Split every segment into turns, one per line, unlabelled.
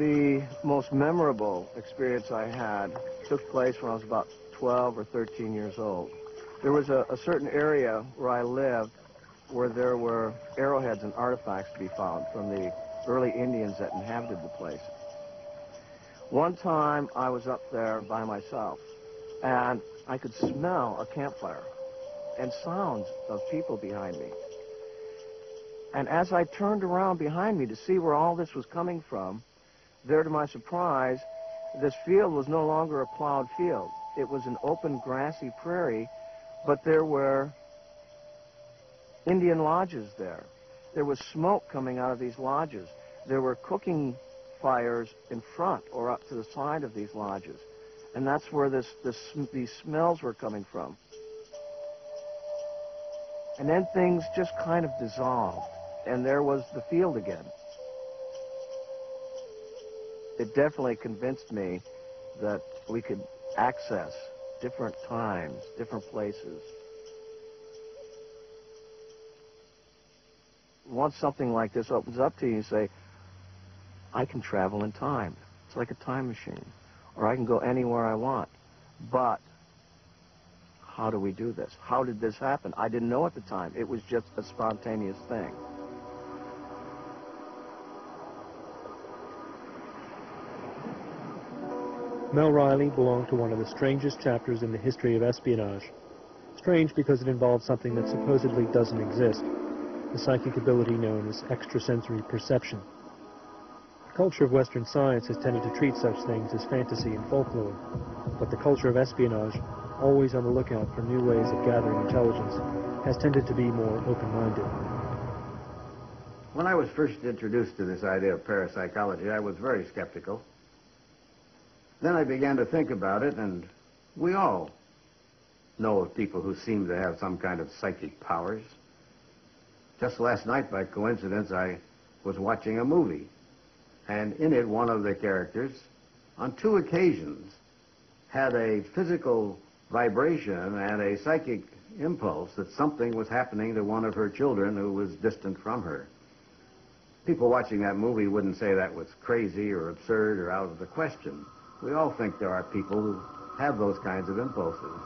The most memorable experience I had took place when I was about 12 or 13 years old. There was a certain area where I lived where there were arrowheads and artifacts to be found from the early Indians that inhabited the place. One time I was up there by myself, and I could smell a campfire and sounds of people behind me. And as I turned around behind me to see where all this was coming from, there, to my surprise, this field was no longer a plowed field. It was an open, grassy prairie, but there were Indian lodges there. There was smoke coming out of these lodges. There were cooking fires in front or up to the side of these lodges. And that's where these smells were coming from. And then things just kind of dissolved, and there was the field again. It definitely convinced me that we could access different times, different places. Once something like this opens up to you, you say, I can travel in time. It's like a time machine. Or I can go anywhere I want. But how do we do this? How did this happen? I didn't know at the time. It was just a spontaneous thing.
Mel Riley belonged to one of the strangest chapters in the history of espionage. Strange because it involved something that supposedly doesn't exist, the psychic ability known as extrasensory perception. The culture of Western science has tended to treat such things as fantasy and folklore, but the culture of espionage, always on the lookout for new ways of gathering intelligence, has tended to be more open-minded.
When I was first introduced to this idea of parapsychology, I was very skeptical. Then I began to think about it, and we all know of people who seem to have some kind of psychic powers. Just last night, by coincidence, I was watching a movie, and in it, one of the characters, on 2 occasions, had a physical vibration and a psychic impulse that something was happening to one of her children who was distant from her. People watching that movie wouldn't say that was crazy or absurd or out of the question. We all think there are people who have those kinds of impulses.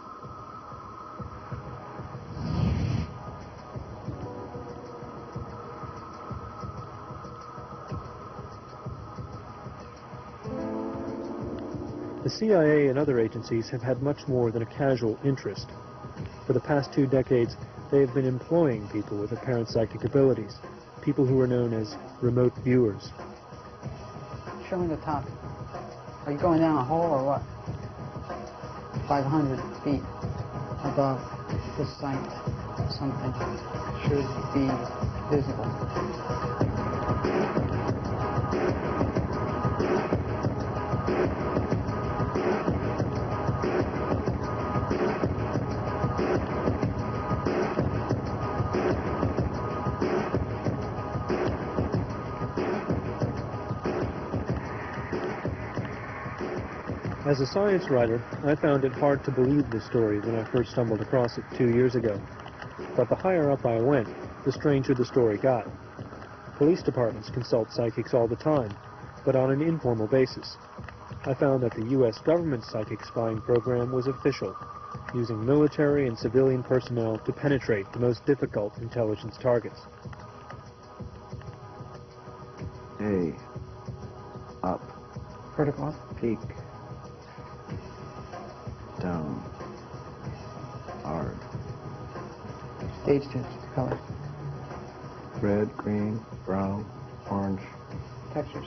The CIA and other agencies have had much more than a casual interest. For the past 2 decades, they have been employing people with apparent psychic abilities, people who are known as remote viewers.
Show me the top. Are you going down a hole or what? 500 feet above this site, something should be visible.
As a science writer, I found it hard to believe this story when I first stumbled across it 2 years ago. But the higher up I went, the stranger the story got. Police departments consult psychics all the time, but on an informal basis. I found that the U.S. government's psychic spying program was official, using military and civilian personnel to penetrate the most difficult intelligence targets.
A. Up.
Vertical.
Peak. Down. Hard.
Stage tips, colors.
Red, green, brown, orange.
Textures.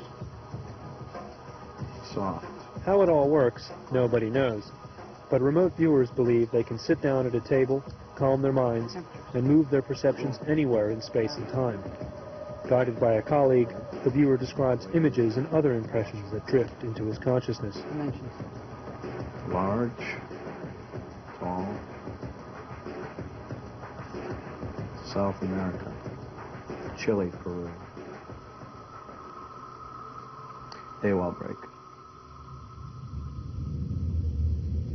Soft.
How it all works, nobody knows. But remote viewers believe they can sit down at a table, calm their minds, and move their perceptions anywhere in space and time. Guided by a colleague, the viewer describes images and other impressions that drift into his consciousness.
Dimensions.
Large. Tall. South America. Chile, Peru. AWOL break.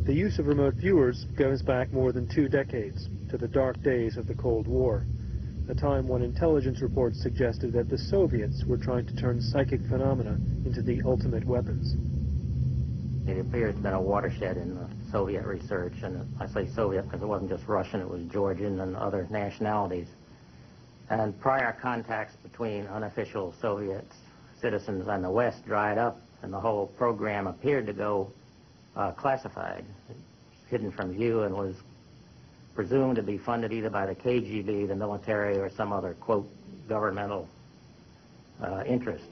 The use of remote viewers goes back more than 2 decades, to the dark days of the Cold War. a time when intelligence reports suggested that the Soviets were trying to turn psychic phenomena into the ultimate weapons.
It appears to have been a watershed in Soviet research, and I say Soviet because it wasn't just Russian, it was Georgian and other nationalities. And prior contacts between unofficial Soviet citizens and the West dried up, and the whole program appeared to go classified, hidden from view, and was presumed to be funded either by the KGB, the military, or some other, quote, governmental interest.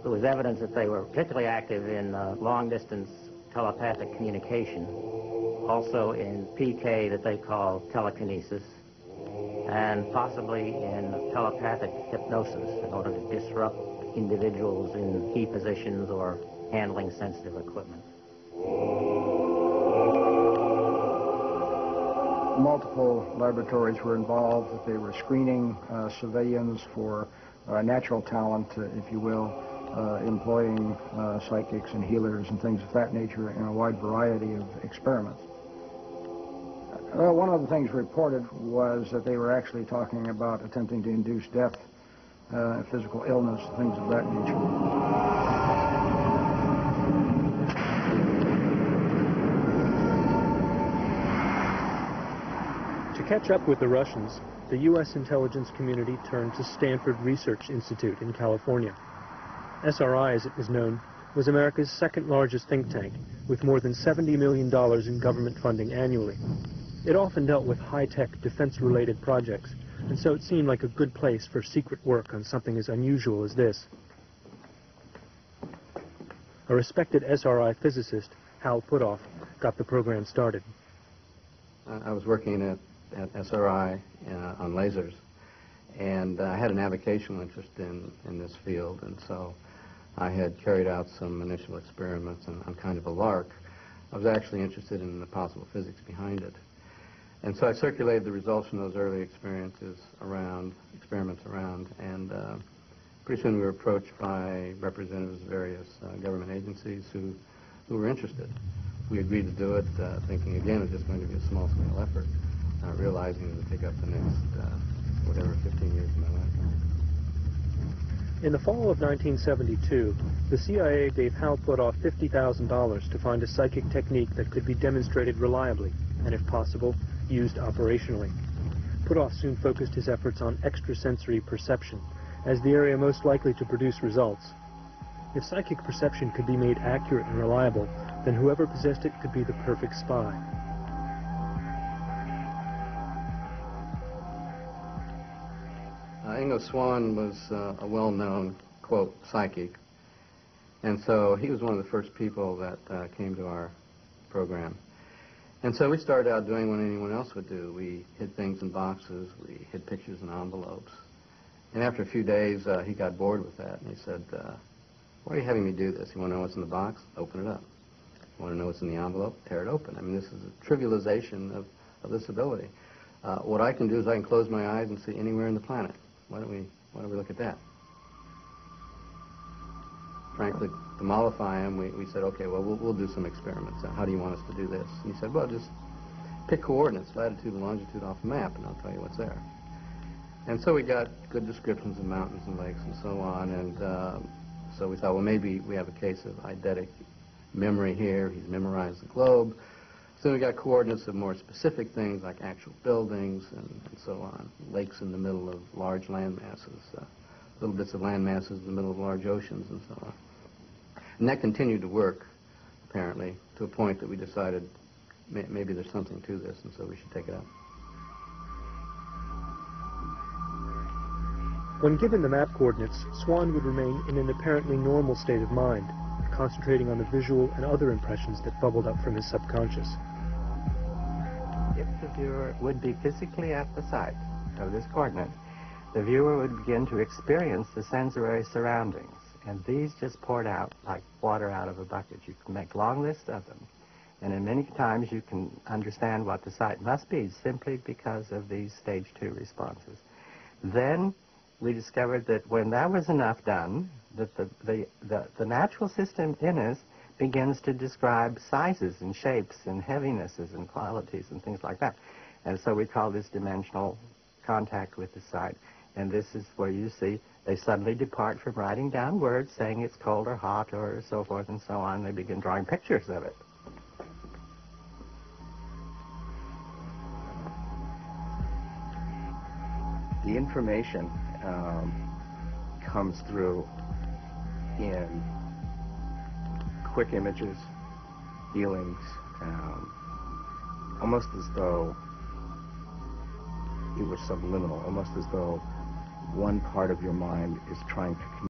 There was evidence that they were particularly active in long-distance telepathic communication, also in PK that they call telekinesis, and possibly in telepathic hypnosis in order to disrupt individuals in key positions or handling sensitive equipment.
Multiple laboratories were involved, that they were screening civilians for natural talent, if you will, employing psychics and healers and things of that nature in a wide variety of experiments. One of the things reported was that they were actually talking about attempting to induce death, physical illness, things of that nature.
To catch up with the Russians, the U.S. intelligence community turned to Stanford Research Institute in California. SRI, as it was known, was America's second largest think tank, with more than $70 million in government funding annually. It often dealt with high-tech, defense-related projects, and so it seemed like a good place for secret work on something as unusual as this. A respected SRI physicist, Hal Puthoff, got the program started.
I was working at SRI on lasers, and I had an avocational interest in this field, and so I had carried out some initial experiments, and on kind of a lark, I was actually interested in the possible physics behind it. And so I circulated the results from those early experiments around, and pretty soon we were approached by representatives of various government agencies who were interested. We agreed to do it, thinking again it was just going to be a small-scale effort, realizing it would take up the next, 15 years of my life.
In the fall of 1972, the CIA gave Hal Puthoff $50,000 to find a psychic technique that could be demonstrated reliably, and if possible, used operationally. Puthoff soon focused his efforts on extrasensory perception, as the area most likely to produce results. If psychic perception could be made accurate and reliable, then whoever possessed it could be the perfect spy.
Ingo Swann was a well-known, quote, psychic, and so he was one of the first people that came to our program. And so we started out doing what anyone else would do. We hid things in boxes, we hid pictures in envelopes. And after a few days, he got bored with that, and he said, why are you having me do this? You want to know what's in the box? Open it up. You want to know what's in the envelope? Tear it open. I mean, this is a trivialization of this ability. What I can do is I can close my eyes and see anywhere in the planet. Why don't we look at that? Frankly, to mollify him, we said, okay, well, we'll do some experiments. How do you want us to do this? And he said, well, just pick coordinates, latitude and longitude off the map, and I'll tell you what's there. And so we got good descriptions of mountains and lakes and so on, and so we thought, well, maybe we have a case of eidetic memory here. He's memorized the globe. So we got coordinates of more specific things like actual buildings and so on, lakes in the middle of large land masses, little bits of land masses in the middle of large oceans and so on. And that continued to work, apparently, to a point that we decided maybe there's something to this, and so we should take it up.
When given the map coordinates, Swann would remain in an apparently normal state of mind, concentrating on the visual and other impressions that bubbled up from his subconscious.
If the viewer would be physically at the site of this coordinate, the viewer would begin to experience the sensory surroundings, and these just poured out like water out of a bucket. You can make long lists of them, and in many times you can understand what the site must be simply because of these stage 2 responses. Then we discovered that when that was enough done, that the natural system in us begins to describe sizes and shapes and heavinesses and qualities and things like that. And so we call this dimensional contact with the sight. And this is where you see they suddenly depart from writing down words saying it's cold or hot or so forth and so on. They begin drawing pictures of it.
The information comes through in quick images, feelings, almost as though it was subliminal, almost as though one part of your mind is trying to